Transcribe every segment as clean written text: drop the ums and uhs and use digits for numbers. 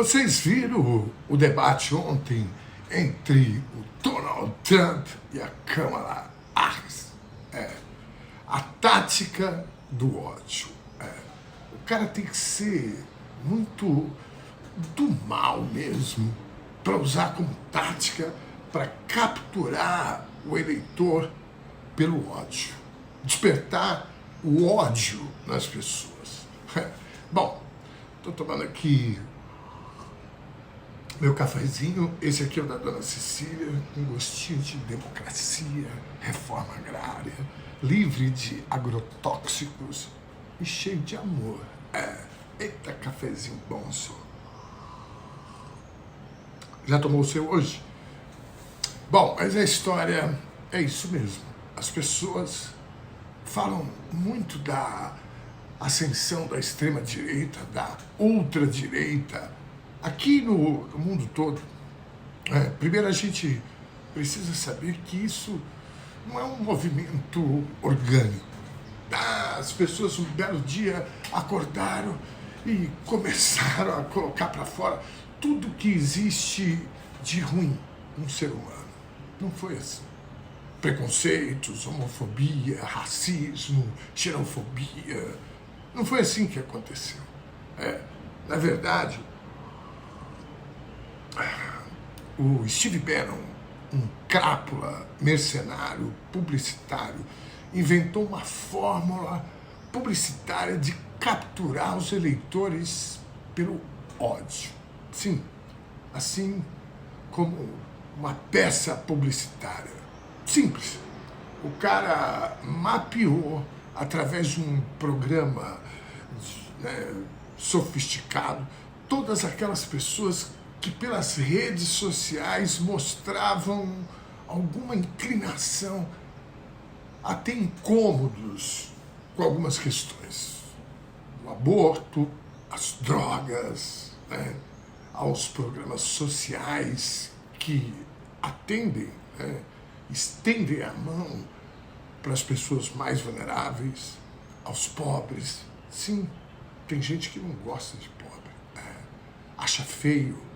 Vocês viram o debate ontem entre o Donald Trump e a Kamala Harris? A tática do ódio. O cara tem que ser muito do mal mesmo para usar como tática para capturar o eleitor pelo ódio. Despertar o ódio nas pessoas. Bom, estou tomando aqui meu cafezinho, esse aqui é o da Dona Cecília, com gostinho de democracia, reforma agrária, livre de agrotóxicos e cheio de amor. Eita, cafezinho bom, senhor. Já tomou o seu hoje? Bom, mas a história é isso mesmo. As pessoas falam muito da ascensão da extrema-direita, da ultradireita, aqui no mundo todo. Primeiro a gente precisa saber que isso não é um movimento orgânico. As pessoas um belo dia acordaram e começaram a colocar para fora tudo que existe de ruim no ser humano. Não foi assim. Preconceitos, homofobia, racismo, xenofobia. Não foi assim que aconteceu. Na verdade, o Steve Bannon, um crápula, mercenário, publicitário, inventou uma fórmula publicitária de capturar os eleitores pelo ódio. Sim, assim como uma peça publicitária. Simples. O cara mapeou, através de um programa sofisticado, todas aquelas pessoas que pelas redes sociais mostravam alguma inclinação, até incômodos com algumas questões. O aborto, as drogas, aos programas sociais que atendem, estendem a mão para as pessoas mais vulneráveis, aos pobres. Sim, tem gente que não gosta de pobre, acha feio,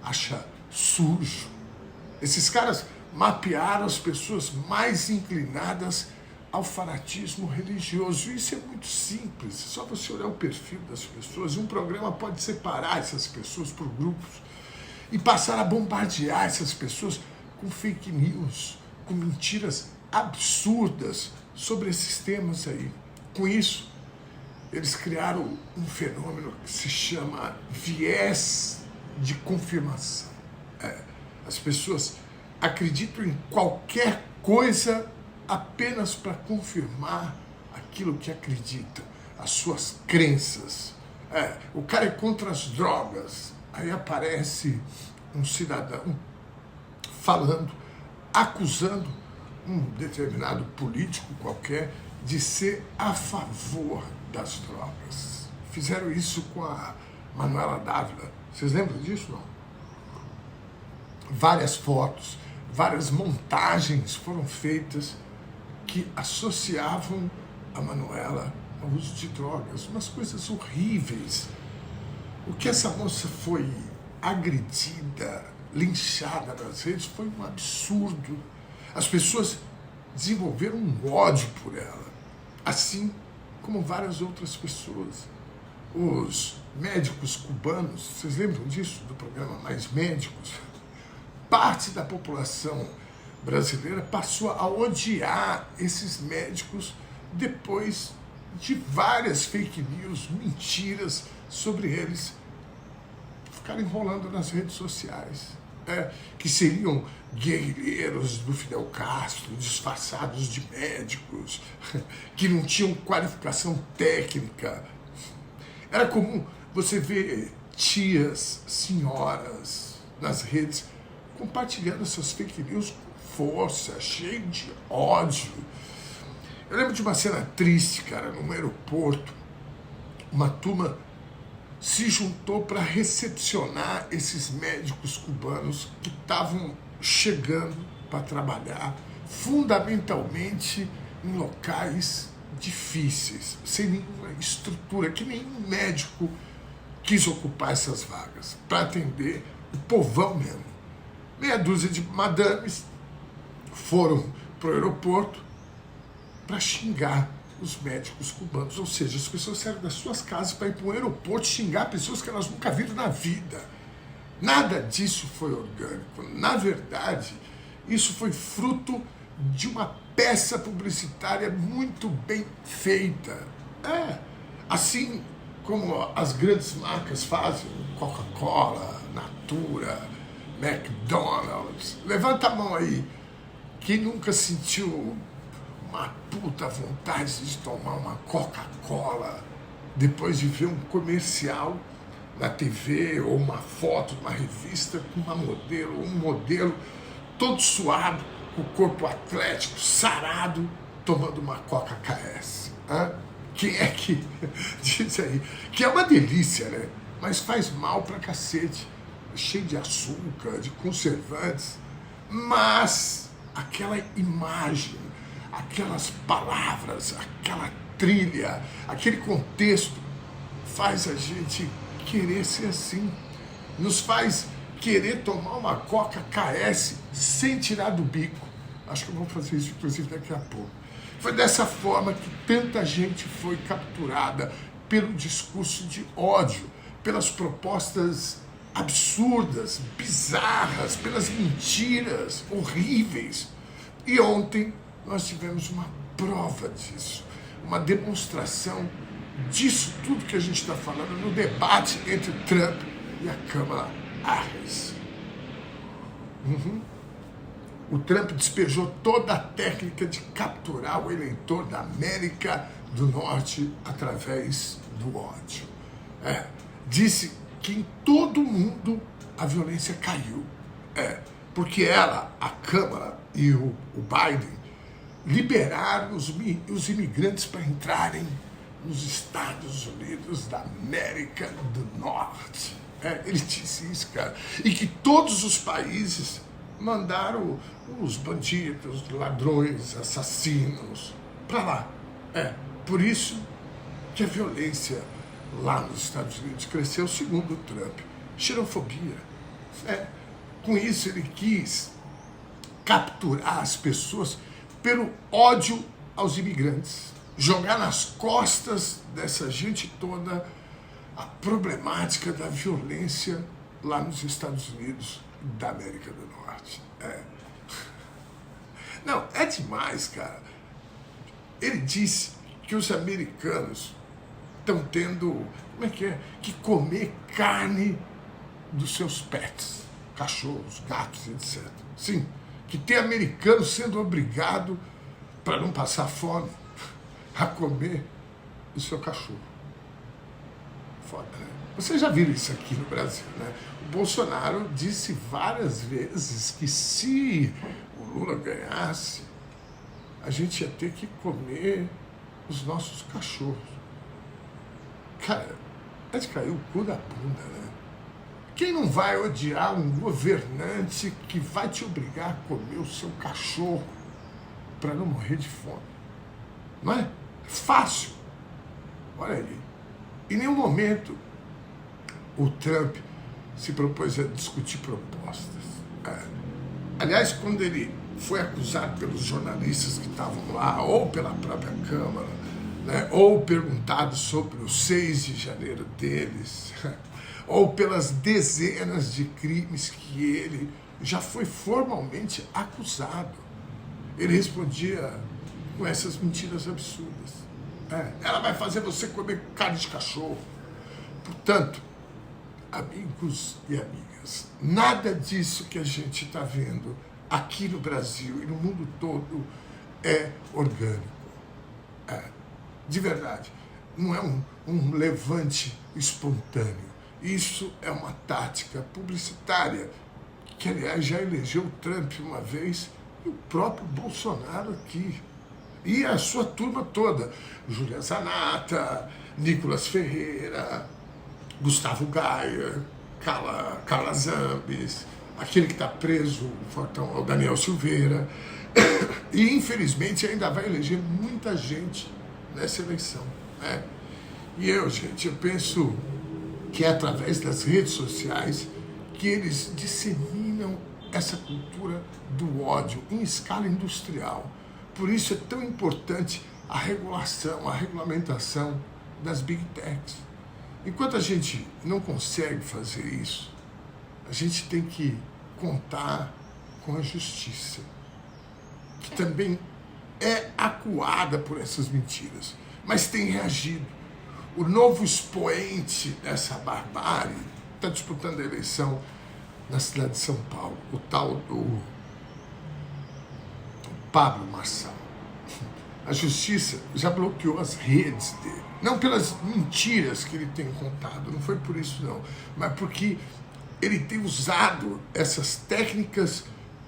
acha sujo. Esses caras mapearam as pessoas mais inclinadas ao fanatismo religioso. Isso é muito simples, é só você olhar o perfil das pessoas. E um programa pode separar essas pessoas por grupos e passar a bombardear essas pessoas com fake news, com mentiras absurdas sobre esses temas aí. Com isso, eles criaram um fenômeno que se chama viés de confirmação. As pessoas acreditam em qualquer coisa apenas para confirmar aquilo que acreditam, as suas crenças. O cara é contra as drogas, aí aparece um cidadão falando, acusando um determinado político qualquer de ser a favor das drogas. Fizeram isso com a Manuela Dávila. Vocês lembram disso, não? Várias fotos, várias montagens foram feitas que associavam a Manuela ao uso de drogas. Umas coisas horríveis. O que essa moça foi agredida, linchada nas redes, foi um absurdo. As pessoas desenvolveram um ódio por ela, assim como várias outras pessoas. Os médicos cubanos, vocês lembram disso, do programa Mais Médicos? Parte da população brasileira passou a odiar esses médicos depois de várias fake news, mentiras sobre eles ficarem rolando nas redes sociais. Que seriam guerrilheiros do Fidel Castro, disfarçados de médicos, que não tinham qualificação técnica. Era comum você ver tias, senhoras nas redes compartilhando essas fake news com força, cheio de ódio. Eu lembro de uma cena triste, cara, num aeroporto. Uma turma se juntou para recepcionar esses médicos cubanos que estavam chegando para trabalhar, fundamentalmente em locais difíceis, sem nenhuma estrutura, que nenhum médico quis ocupar essas vagas para atender o povão mesmo. Meia dúzia de madames foram para o aeroporto para xingar os médicos cubanos. Ou seja, as pessoas saíram das suas casas para ir para o aeroporto xingar pessoas que elas nunca viram na vida. Nada disso foi orgânico. Na verdade, isso foi fruto de uma peça publicitária muito bem feita. Assim como as grandes marcas fazem, Coca-Cola, Natura, McDonald's. Levanta a mão aí. Quem nunca sentiu uma puta vontade de tomar uma Coca-Cola depois de ver um comercial na TV ou uma foto, uma revista com um modelo todo suado, com o corpo atlético, sarado, tomando uma Coca-KS. Quem é que diz aí? Que é uma delícia, né? Mas faz mal pra cacete. Cheio de açúcar, de conservantes. Mas aquela imagem, aquelas palavras, aquela trilha, aquele contexto faz a gente querer ser assim. Nos faz querer tomar uma Coca-KS sem tirar do bico. Acho que eu vou fazer isso, inclusive, daqui a pouco. Foi dessa forma que tanta gente foi capturada pelo discurso de ódio, pelas propostas absurdas, bizarras, pelas mentiras horríveis. E ontem nós tivemos uma prova disso, uma demonstração disso tudo que a gente está falando no debate entre Trump e a Kamala Harris. O Trump despejou toda a técnica de capturar o eleitor da América do Norte através do ódio. Disse que em todo mundo a violência caiu. Porque ela, a Câmara e o Biden liberaram os imigrantes para entrarem nos Estados Unidos da América do Norte. Ele disse isso, cara. E que todos os países mandaram os bandidos, ladrões, assassinos para lá. Por isso que a violência lá nos Estados Unidos cresceu, segundo o Trump. Xenofobia. Com isso ele quis capturar as pessoas pelo ódio aos imigrantes, jogar nas costas dessa gente toda a problemática da violência lá nos Estados Unidos da América do Norte. Não, é demais, cara. Ele disse que os americanos estão tendo, que comer carne dos seus pets, cachorros, gatos, etc. Sim, que tem americano sendo obrigado, para não passar fome, a comer o seu cachorro. Foda, né? Vocês já viram isso aqui no Brasil, né? O Bolsonaro disse várias vezes que se o Lula ganhasse, a gente ia ter que comer os nossos cachorros. Cara, é de cair o cu da bunda, né? Quem não vai odiar um governante que vai te obrigar a comer o seu cachorro para não morrer de fome? Não é? É fácil. Olha aí. Em nenhum momento o Trump se propôs a discutir propostas. Aliás, quando ele foi acusado pelos jornalistas que estavam lá, ou pela própria Câmara, né, ou perguntado sobre o 6 de janeiro deles, ou pelas dezenas de crimes que ele já foi formalmente acusado, ele respondia com essas mentiras absurdas. Ela vai fazer você comer carne de cachorro. Portanto, amigos e amigas, nada disso que a gente está vendo aqui no Brasil e no mundo todo é orgânico. De verdade, não é um levante espontâneo. Isso é uma tática publicitária que, aliás, já elegeu o Trump uma vez e o próprio Bolsonaro aqui. E a sua turma toda, Júlia Zanata, Nicolas Ferreira, Gustavo Gaia, Carla Zambes, aquele que está preso, o Daniel Silveira, e infelizmente ainda vai eleger muita gente nessa eleição. E eu, gente, eu penso que é através das redes sociais que eles disseminam essa cultura do ódio em escala industrial. Por isso é tão importante a regulação, a regulamentação das Big Techs. Enquanto a gente não consegue fazer isso, a gente tem que contar com a justiça, que também é acuada por essas mentiras, mas tem reagido. O novo expoente dessa barbárie está disputando a eleição na cidade de São Paulo, o tal do Pablo Marçal. A justiça já bloqueou as redes dele, não pelas mentiras que ele tem contado, não foi por isso não, mas porque ele tem usado essas técnicas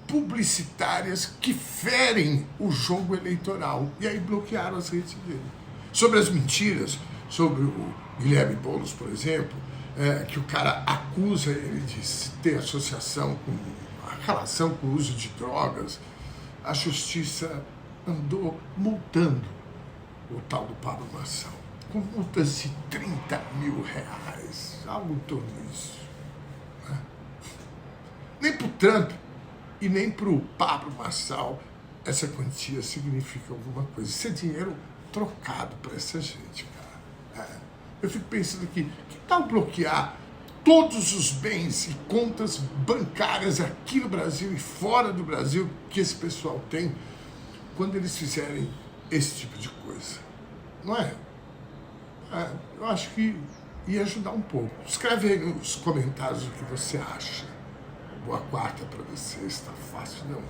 publicitárias que ferem o jogo eleitoral, e aí bloquearam as redes dele. Sobre as mentiras, sobre o Guilherme Boulos, por exemplo, que o cara acusa ele de ter associação com a relação com o uso de drogas, a justiça andou multando o tal do Pablo Marçal, com multas de R$30 mil, algo em torno disso. Né? Nem para o Trump e nem para o Pablo Marçal essa quantia significa alguma coisa. Isso é dinheiro trocado para essa gente, cara. Eu fico pensando aqui, que tal bloquear todos os bens e contas bancárias aqui no Brasil e fora do Brasil que esse pessoal tem quando eles fizerem esse tipo de coisa? Não é? Eu acho que ia ajudar um pouco. Escreve aí nos comentários o que você acha. Boa quarta para você, está fácil não.